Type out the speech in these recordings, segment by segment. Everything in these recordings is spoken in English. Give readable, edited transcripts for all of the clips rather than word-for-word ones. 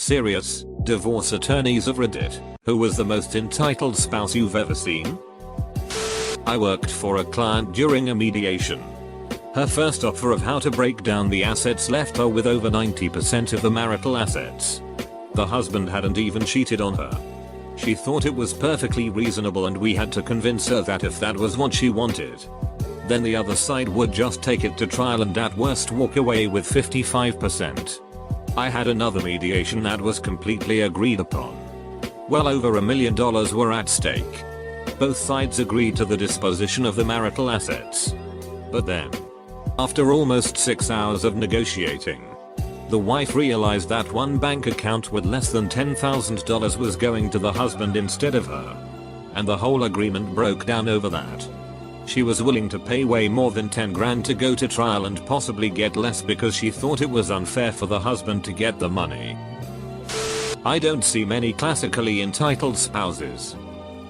serious, divorce attorneys of Reddit, who was the most entitled spouse you've ever seen? I worked for a client during a mediation. Her first offer of how to break down the assets left her with over 90% of the marital assets. The husband hadn't even cheated on her. She thought it was perfectly reasonable and we had to convince her that if that was what she wanted, then the other side would just take it to trial and at worst walk away with 55%. I had another mediation that was completely agreed upon. Well over $1 million were at stake. Both sides agreed to the disposition of the marital assets. But then, after almost 6 hours of negotiating, the wife realized that one bank account with less than $10,000 was going to the husband instead of her. And the whole agreement broke down over that. She was willing to pay way more than 10 grand to go to trial and possibly get less because she thought it was unfair for the husband to get the money. I don't see many classically entitled spouses.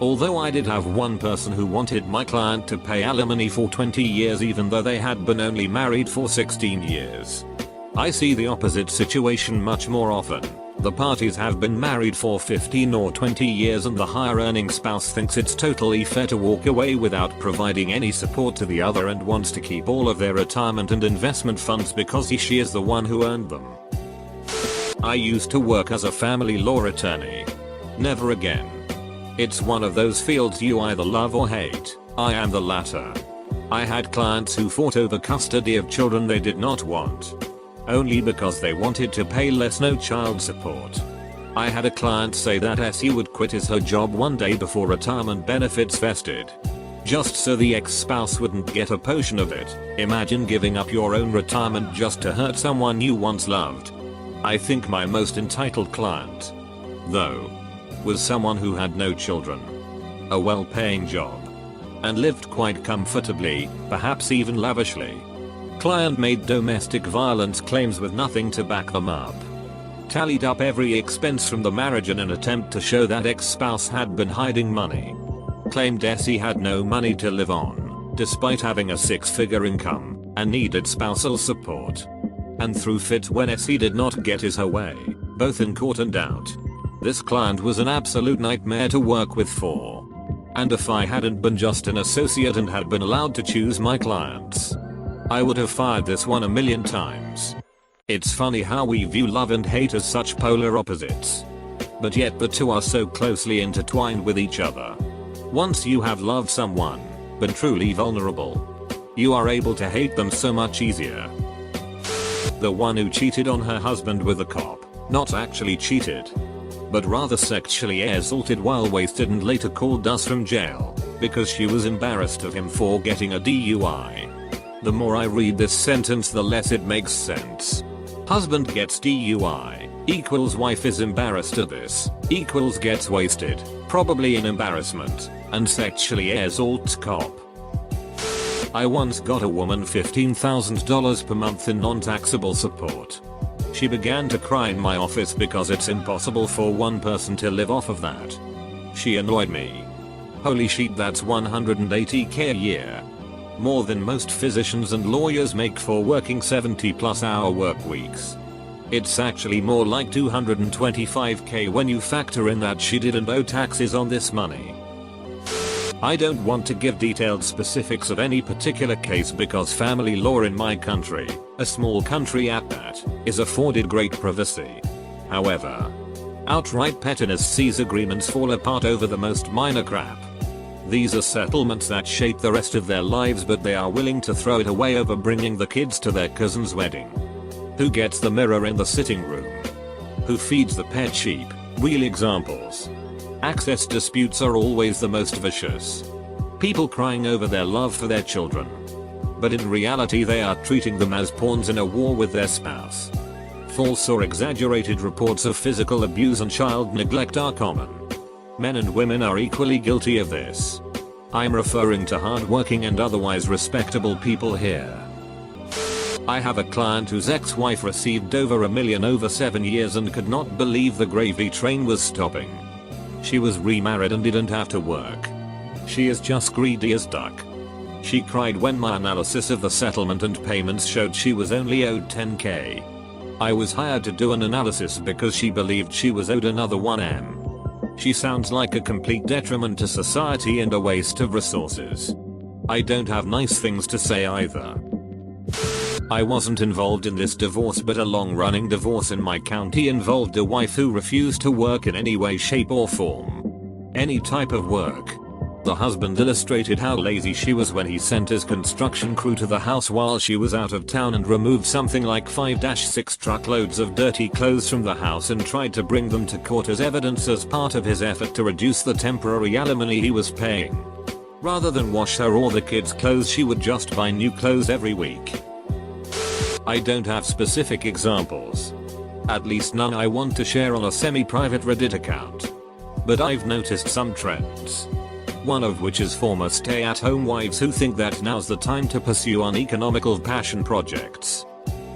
Although I did have one person who wanted my client to pay alimony for 20 years even though they had been only married for 16 years. I see the opposite situation much more often. The parties have been married for 15 or 20 years and the higher earning spouse thinks it's totally fair to walk away without providing any support to the other and wants to keep all of their retirement and investment funds because she is the one who earned them. I used to work as a family law attorney. Never again. It's one of those fields you either love or hate. I am the latter. I had clients who fought over custody of children they did not want, only because they wanted to pay less no child support. I had a client say that she would quit her job one day before retirement benefits vested, just so the ex-spouse wouldn't get a portion of it. Imagine giving up your own retirement just to hurt someone you once loved. I think my most entitled client, though, was someone who had no children, a well-paying job, and lived quite comfortably, perhaps even lavishly. Client made domestic violence claims with nothing to back them up. Tallied up every expense from the marriage in an attempt to show that ex-spouse had been hiding money. Claimed she had no money to live on, despite having a 6-figure income, and needed spousal support. And threw fits when she did not get her way, both in court and out. This client was an absolute nightmare to work with for. And if I hadn't been just an associate and had been allowed to choose my clients, I would have fired this one a million times. It's funny how we view love and hate as such polar opposites. But yet the two are so closely intertwined with each other. Once you have loved someone, been truly vulnerable, you are able to hate them so much easier. The one who cheated on her husband with a cop, not actually cheated, but rather sexually assaulted while wasted and later called us from jail, because she was embarrassed of him for getting a DUI. The more I read this sentence the less it makes sense. Husband gets DUI, equals wife is embarrassed of this, equals gets wasted, probably in embarrassment, and sexually assaults cop. I once got a woman $15,000 per month in non-taxable support. She began to cry in my office because it's impossible for one person to live off of that. She annoyed me. Holy shit, that's $180k a year. More than most physicians and lawyers make for working 70+ hour work weeks. It's actually more like $225k when you factor in that she didn't owe taxes on this money. I don't want to give detailed specifics of any particular case because family law in my country, a small country at that, is afforded great privacy. However, outright pettiness sees agreements fall apart over the most minor crap. These are settlements that shape the rest of their lives but they are willing to throw it away over bringing the kids to their cousin's wedding. Who gets the mirror in the sitting room? Who feeds the pet sheep? Real examples. Access disputes are always the most vicious. People crying over their love for their children. But in reality they are treating them as pawns in a war with their spouse. False or exaggerated reports of physical abuse and child neglect are common. Men and women are equally guilty of this. I'm referring to hardworking and otherwise respectable people here. I have a client whose ex-wife received over $1 million over 7 years and could not believe the gravy train was stopping. She was remarried and didn't have to work. She is just greedy as duck. She cried when my analysis of the settlement and payments showed she was only owed $10k. I was hired to do an analysis because she believed she was owed another 1M. She sounds like a complete detriment to society and a waste of resources. I don't have nice things to say either. I wasn't involved in this divorce, but a long-running divorce in my county involved a wife who refused to work in any way, shape or form. Any type of work. The husband illustrated how lazy she was when he sent his construction crew to the house while she was out of town and removed something like 5-6 truckloads of dirty clothes from the house and tried to bring them to court as evidence as part of his effort to reduce the temporary alimony he was paying. Rather than wash her or the kids' clothes, she would just buy new clothes every week. I don't have specific examples. At least none I want to share on a semi-private Reddit account. But I've noticed some trends. One of which is former stay-at-home wives who think that now's the time to pursue uneconomical passion projects.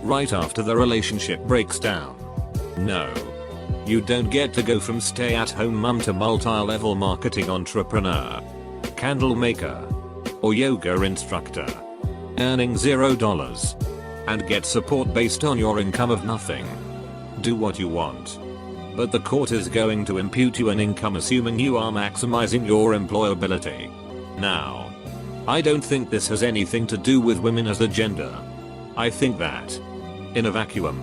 Right after the relationship breaks down. No. You don't get to go from stay-at-home mum to multi-level marketing entrepreneur, candle maker, or yoga instructor, earning $0, and get support based on your income of nothing. Do what you want. But the court is going to impute you an income assuming you are maximizing your employability. Now, I don't think this has anything to do with women as a gender. I think that, in a vacuum,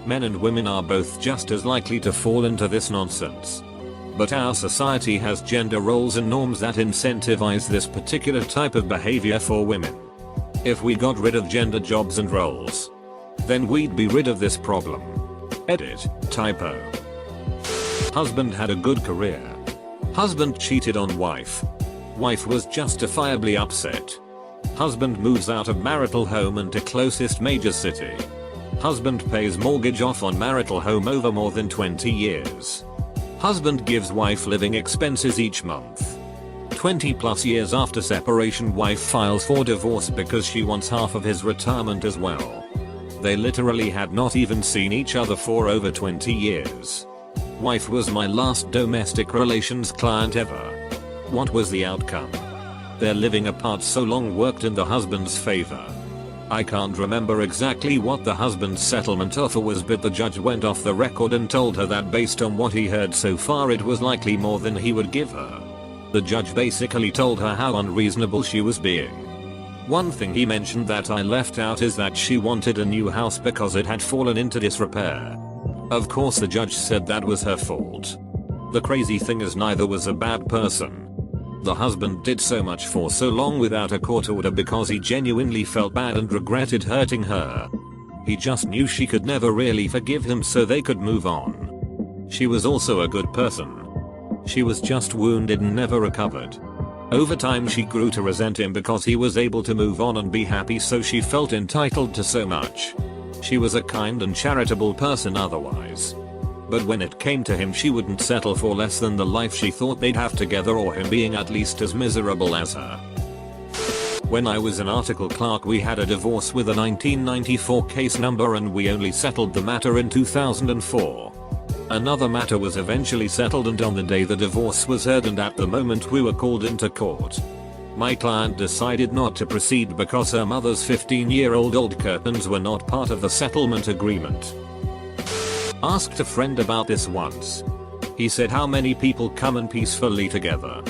men and women are both just as likely to fall into this nonsense. But our society has gender roles and norms that incentivize this particular type of behavior for women. If we got rid of gender jobs and roles, then we'd be rid of this problem. Edit, typo. Husband had a good career. Husband cheated on wife. Wife was justifiably upset. Husband moves out of marital home and to closest major city. Husband pays mortgage off on marital home over more than 20 years. Husband gives wife living expenses each month. 20+ years after separation, wife files for divorce because she wants half of his retirement as well. They literally had not even seen each other for over 20 years. Wife was my last domestic relations client ever. What was the outcome? Their living apart so long worked in the husband's favor. I can't remember exactly what the husband's settlement offer was, but the judge went off the record and told her that based on what he heard so far it was likely more than he would give her. The judge basically told her how unreasonable she was being. One thing he mentioned that I left out is that she wanted a new house because it had fallen into disrepair. Of course the judge said that was her fault. The crazy thing is neither was a bad person. The husband did so much for so long without a court order because he genuinely felt bad and regretted hurting her. He just knew she could never really forgive him, so they could move on. She was also a good person. She was just wounded and never recovered. Over time she grew to resent him because he was able to move on and be happy, so she felt entitled to so much. She was a kind and charitable person otherwise. But when it came to him, she wouldn't settle for less than the life she thought they'd have together or him being at least as miserable as her. When I was an article clerk, we had a divorce with a 1994 case number and we only settled the matter in 2004. Another matter was eventually settled, and on the day the divorce was heard and at the moment we were called into court, my client decided not to proceed because her mother's 15-year-old old curtains were not part of the settlement agreement. Asked a friend about this once. He said how many people come in peacefully together.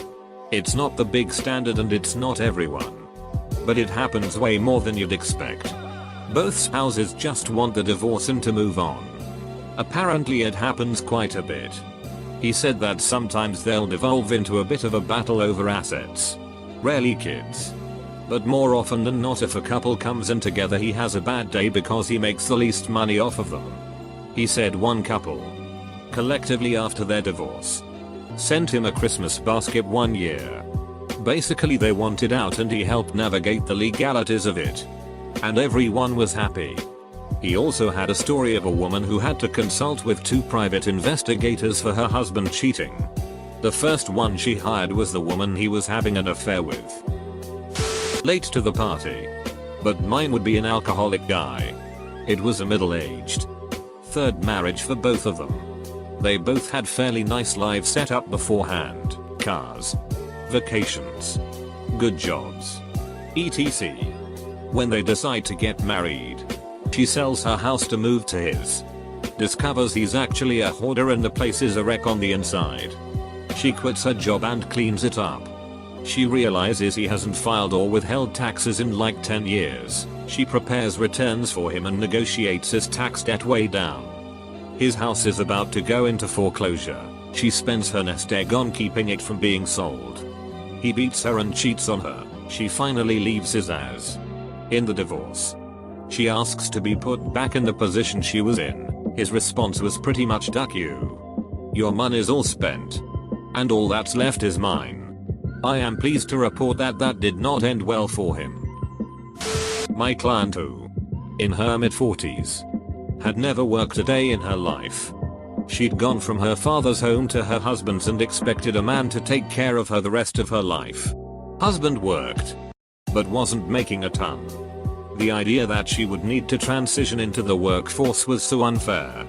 It's not the big standard and it's not everyone. But it happens way more than you'd expect. Both spouses just want the divorce and to move on. Apparently it happens quite a bit. He said that sometimes they'll devolve into a bit of a battle over assets. Rarely kids. But more often than not, if a couple comes in together, he has a bad day because he makes the least money off of them. He said one couple, collectively after their divorce, sent him a Christmas basket one year. Basically they wanted out and he helped navigate the legalities of it. And everyone was happy. He also had a story of a woman who had to consult with 2 private investigators for her husband cheating. The first one she hired was the woman he was having an affair with. Late to the party. But mine would be an alcoholic guy. It was a middle-aged, third marriage for both of them. They both had fairly nice lives set up beforehand. Cars, vacations, good jobs, etc. When they decide to get married, She sells her house to move to his. Discovers he's actually a hoarder and the place is a wreck on the inside. She quits her job and cleans it up. She realizes he hasn't filed or withheld taxes in like 10 years. She prepares returns for him and negotiates his tax debt way down. His house is about to go into foreclosure. She spends her nest egg on keeping it from being sold. He beats her and cheats on her. She finally leaves his ass. In the divorce, she asks to be put back in the position she was in. His response was pretty much "duck you. Your money's all spent. And all that's left is mine." I am pleased to report that that did not end well for him. My client, who, in her mid-40s, had never worked a day in her life. She'd gone from her father's home to her husband's and expected a man to take care of her the rest of her life. Husband worked, but wasn't making a ton. The idea that she would need to transition into the workforce was so unfair.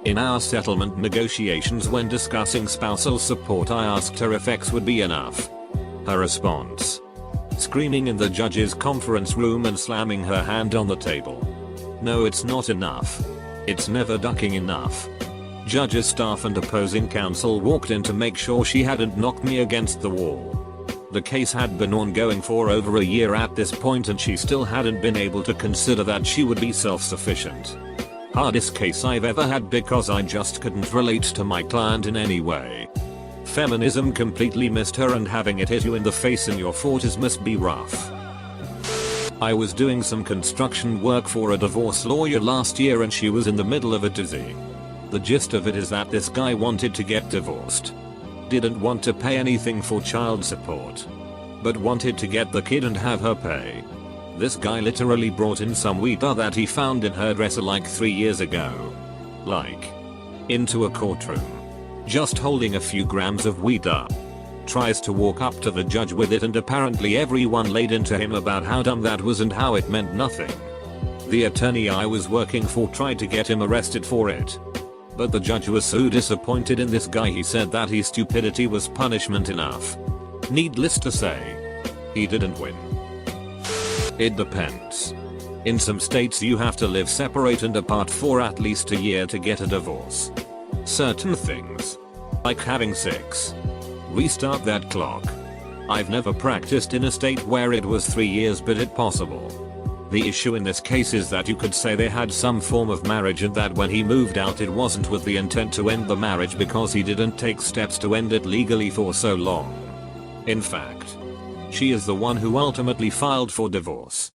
In our settlement negotiations when discussing spousal support, I asked her if X would be enough. Her response: screaming in the judge's conference room and slamming her hand on the table. No, it's not enough. It's never ducking enough. Judge's staff and opposing counsel walked in to make sure she hadn't knocked me against the wall. The case had been ongoing for over a year at this point and she still hadn't been able to consider that she would be self-sufficient. Hardest case I've ever had because I just couldn't relate to my client in any way. Feminism completely missed her and having it hit you in the face in your 40s must be rough. I was doing some construction work for a divorce lawyer last year and she was in the middle of a dizzy. The gist of it is that this guy wanted to get divorced. Didn't want to pay anything for child support, but wanted to get the kid and have her pay. This guy literally brought in some weed that he found in her dresser like 3 years ago. Into a courtroom. Just holding a few grams of weed up. Tries to walk up to the judge with it and apparently everyone laid into him about how dumb that was and how it meant nothing. The attorney I was working for tried to get him arrested for it. But the judge was so disappointed in this guy he said that his stupidity was punishment enough. Needless to say, he didn't win. It depends. In some states you have to live separate and apart for at least a year to get a divorce. Certain things, like having sex, restart that clock. I've never practiced in a state where it was 3 years, but it's possible. The issue in this case is that you could say they had some form of marriage and that when he moved out it wasn't with the intent to end the marriage because he didn't take steps to end it legally for so long. In fact, she is the one who ultimately filed for divorce.